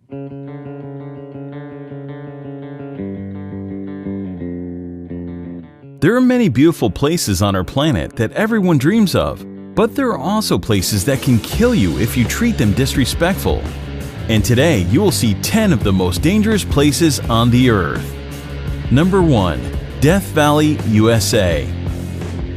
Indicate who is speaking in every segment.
Speaker 1: There are many beautiful places on our planet that everyone dreams of, but there are also places that can kill you if you treat them disrespectful. And today you will see 10 of the most dangerous places on the earth. Number 1. Death Valley, USA.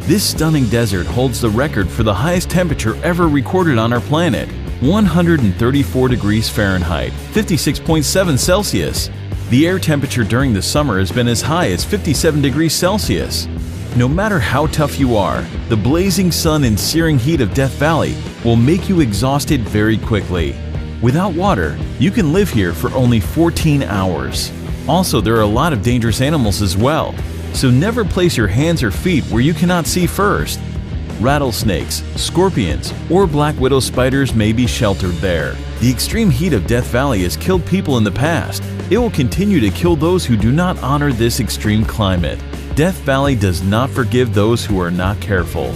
Speaker 1: This stunning desert holds the record for the highest temperature ever recorded on our planet, 134 degrees Fahrenheit, 56.7 Celsius. The air temperature during the summer has been as high as 57 degrees Celsius. No matter how tough you are, the blazing sun and searing heat of Death Valley will make you exhausted very quickly. Without water, you can live here for only 14 hours. Also, there are a lot of dangerous animals as well, so never place your hands or feet where you cannot see first. Rattlesnakes, scorpions, or black widow spiders may be sheltered there. The extreme heat of Death Valley has killed people in the past. It will continue to kill those who do not honor this extreme climate. Death Valley does not forgive those who are not careful.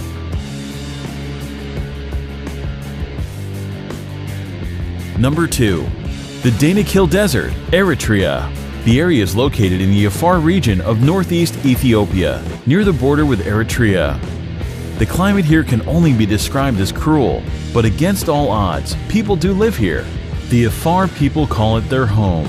Speaker 1: Number 2. The Danakil Desert, Eritrea. The area is located in the Afar region of northeast Ethiopia, near the border with Eritrea. The climate here can only be described as cruel, but against all odds, people do live here. The Afar people call it their home.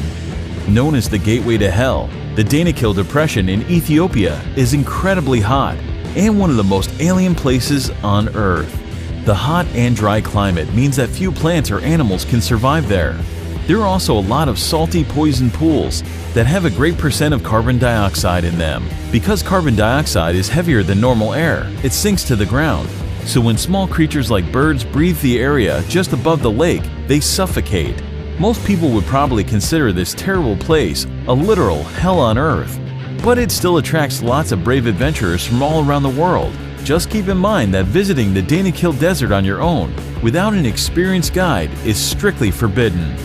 Speaker 1: Known as the Gateway to Hell, the Danakil Depression in Ethiopia is incredibly hot and one of the most alien places on Earth. The hot and dry climate means that few plants or animals can survive there. There are also a lot of salty poison pools that have a great percent of carbon dioxide in them. Because carbon dioxide is heavier than normal air, it sinks to the ground. So when small creatures like birds breathe the area just above the lake, they suffocate. Most people would probably consider this terrible place a literal hell on earth, but it still attracts lots of brave adventurers from all around the world. Just keep in mind that visiting the Danakil Desert on your own without an experienced guide is strictly forbidden.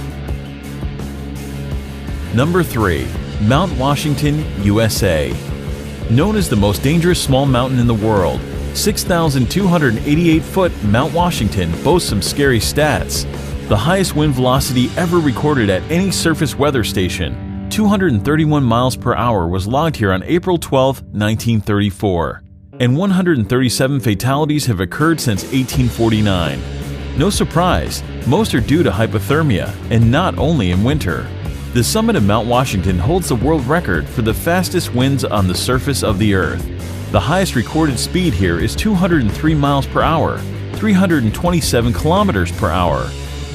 Speaker 1: Number 3. Mount Washington, USA. Known as the most dangerous small mountain in the world, 6,288-foot Mount Washington boasts some scary stats. The highest wind velocity ever recorded at any surface weather station, 231 miles per hour, was logged here on April 12, 1934, and 137 fatalities have occurred since 1849. No surprise, most are due to hypothermia, and not only in winter. The summit of Mount Washington holds the world record for the fastest winds on the surface of the Earth. The highest recorded speed here is 203 miles per hour, 327 kilometers per hour.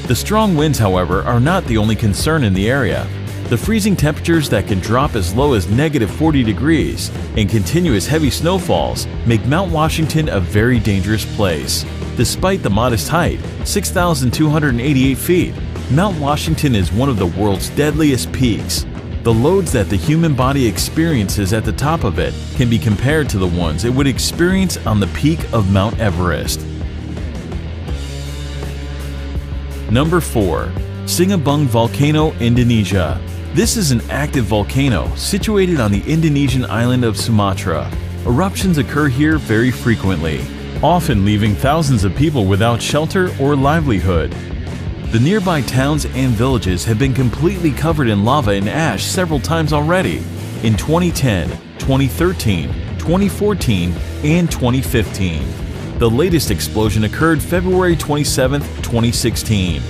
Speaker 1: The strong winds, however, are not the only concern in the area. The freezing temperatures that can drop as low as -40 degrees and continuous heavy snowfalls make Mount Washington a very dangerous place. Despite the modest height, 6,288 feet, Mount Washington is one of the world's deadliest peaks. The loads that the human body experiences at the top of it can be compared to the ones it would experience on the peak of Mount Everest. Number 4. Sinabung Volcano, Indonesia. This is an active volcano situated on the Indonesian island of Sumatra. Eruptions occur here very frequently, often leaving thousands of people without shelter or livelihood. The nearby towns and villages have been completely covered in lava and ash several times already, in 2010, 2013, 2014, and 2015. The latest explosion occurred February 27, 2016.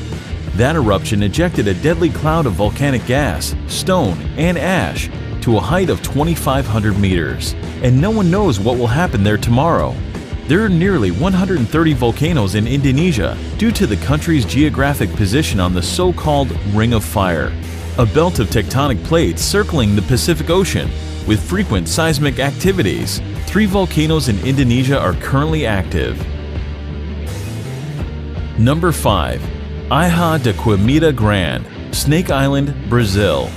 Speaker 1: That eruption ejected a deadly cloud of volcanic gas, stone, and ash to a height of 2,500 meters, and no one knows what will happen there tomorrow. There are nearly 130 volcanoes in Indonesia due to the country's geographic position on the so-called Ring of Fire, a belt of tectonic plates circling the Pacific Ocean with frequent seismic activities. 3 volcanoes in Indonesia are currently active. Number 5. Ilha da Queimada Grande, Snake Island, Brazil.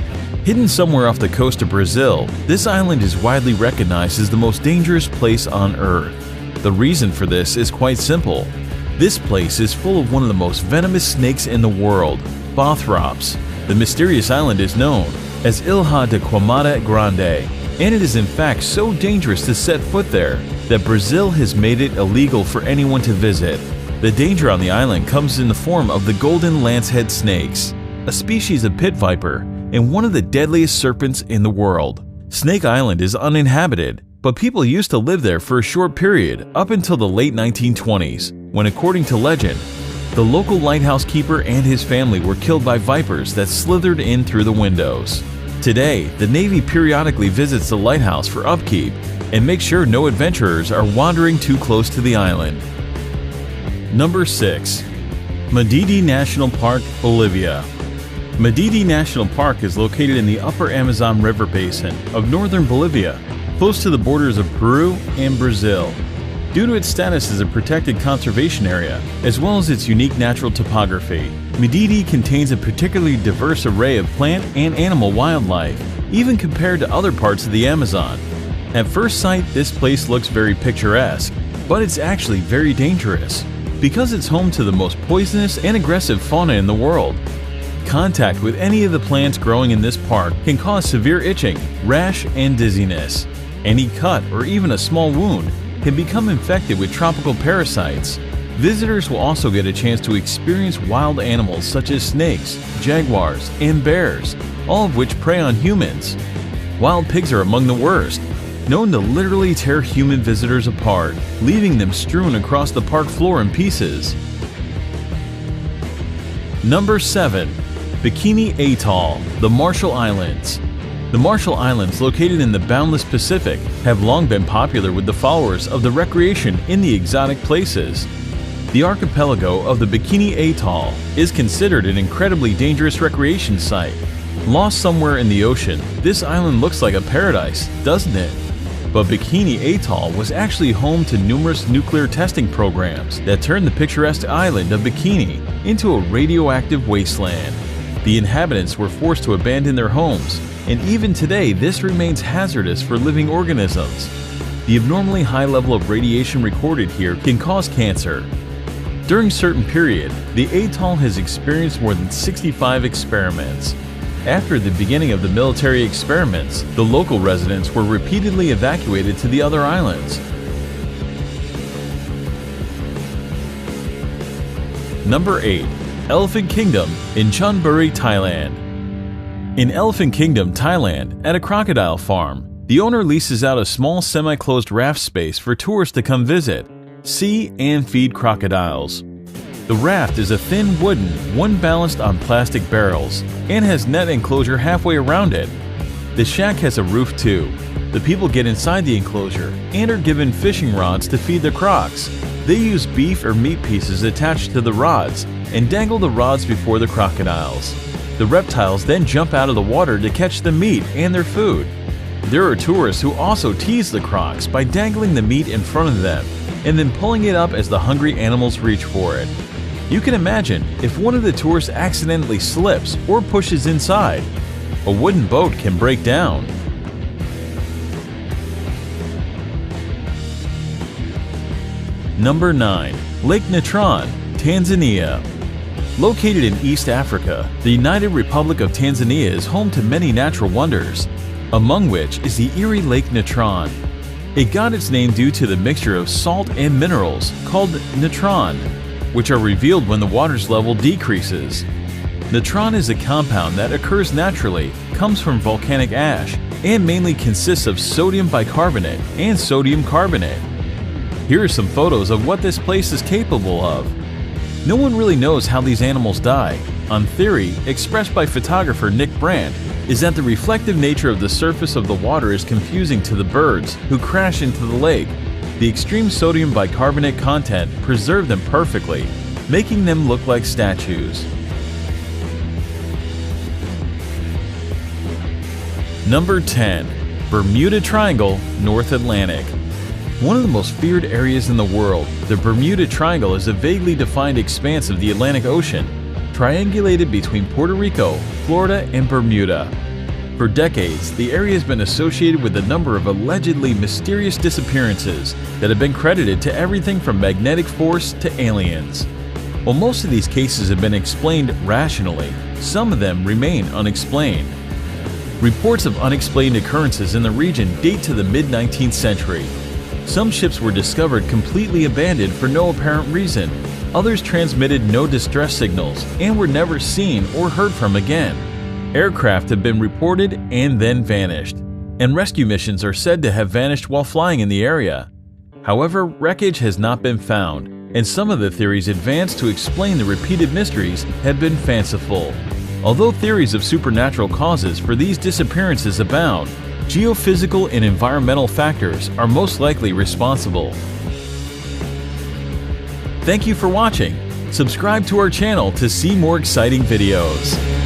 Speaker 1: Hidden somewhere off the coast of Brazil, this island is widely recognized as the most dangerous place on Earth. The reason for this is quite simple. This place is full of one of the most venomous snakes in the world, Bothrops. The mysterious island is known as Ilha da Queimada Grande, and it is in fact so dangerous to set foot there that Brazil has made it illegal for anyone to visit. The danger on the island comes in the form of the golden lancehead snakes, a species of pit viper, and one of the deadliest serpents in the world. Snake Island is uninhabited, but people used to live there for a short period up until the late 1920s, when, according to legend, the local lighthouse keeper and his family were killed by vipers that slithered in through the windows. Today, the Navy periodically visits the lighthouse for upkeep and makes sure no adventurers are wandering too close to the island. Number 6. Madidi National Park, Bolivia. Madidi National Park is located in the upper Amazon River basin of northern Bolivia, close to the borders of Peru and Brazil. Due to its status as a protected conservation area, as well as its unique natural topography, Madidi contains a particularly diverse array of plant and animal wildlife, even compared to other parts of the Amazon. At first sight, this place looks very picturesque, but it's actually very dangerous, because it's home to the most poisonous and aggressive fauna in the world. Contact with any of the plants growing in this park can cause severe itching, rash, and dizziness. Any cut or even a small wound can become infected with tropical parasites. Visitors will also get a chance to experience wild animals such as snakes, jaguars, and bears, all of which prey on humans. Wild pigs are among the worst, known to literally tear human visitors apart, leaving them strewn across the park floor in pieces. Number 7. Bikini Atoll, the Marshall Islands. The Marshall Islands, located in the boundless Pacific, have long been popular with the followers of the recreation in the exotic places. The archipelago of the Bikini Atoll is considered an incredibly dangerous recreation site. Lost somewhere in the ocean, this island looks like a paradise, doesn't it? But Bikini Atoll was actually home to numerous nuclear testing programs that turned the picturesque island of Bikini into a radioactive wasteland. The inhabitants were forced to abandon their homes, and even today this remains hazardous for living organisms. The abnormally high level of radiation recorded here can cause cancer. During a certain period, the atoll has experienced more than 65 experiments. After the beginning of the military experiments, the local residents were repeatedly evacuated to the other islands. Number 8. Elephant Kingdom in Chonburi, Thailand. In Elephant Kingdom, Thailand, at a crocodile farm, the owner leases out a small semi-closed raft space for tourists to come visit, see, and feed crocodiles. The raft is a thin wooden, one balanced on plastic barrels, and has net enclosure halfway around it. The shack has a roof too. The people get inside the enclosure and are given fishing rods to feed the crocs. They use beef or meat pieces attached to the rods and dangle the rods before the crocodiles. The reptiles then jump out of the water to catch the meat and their food. There are tourists who also tease the crocs by dangling the meat in front of them and then pulling it up as the hungry animals reach for it. You can imagine if one of the tourists accidentally slips or pushes inside. A wooden boat can break down. Number 9. Lake Natron, Tanzania. Located in East Africa, the United Republic of Tanzania is home to many natural wonders, among which is the Erie Lake Natron. It got its name due to the mixture of salt and minerals called natron, which are revealed when the water's level decreases. Natron is a compound that occurs naturally, comes from volcanic ash, and mainly consists of sodium bicarbonate and sodium carbonate. Here are some photos of what this place is capable of. No one really knows how these animals die. On theory, expressed by photographer Nick Brandt, is that the reflective nature of the surface of the water is confusing to the birds who crash into the lake. The extreme sodium bicarbonate content preserved them perfectly, making them look like statues. Number 10. Bermuda Triangle, North Atlantic. One of the most feared areas in the world, the Bermuda Triangle is a vaguely defined expanse of the Atlantic Ocean, triangulated between Puerto Rico, Florida, and Bermuda. For decades, the area has been associated with a number of allegedly mysterious disappearances that have been credited to everything from magnetic force to aliens. While most of these cases have been explained rationally, some of them remain unexplained. Reports of unexplained occurrences in the region date to the mid-19th century. Some ships were discovered completely abandoned for no apparent reason, Others transmitted no distress signals and were never seen or heard from again. Aircraft have been reported and then vanished, and rescue missions are said to have vanished while flying in the area. However, wreckage has not been found, and some of the theories advanced to explain the repeated mysteries have been fanciful. Although theories of supernatural causes for these disappearances abound, geophysical and environmental factors are most likely responsible. Thank you for watching. Subscribe to our channel to see more exciting videos.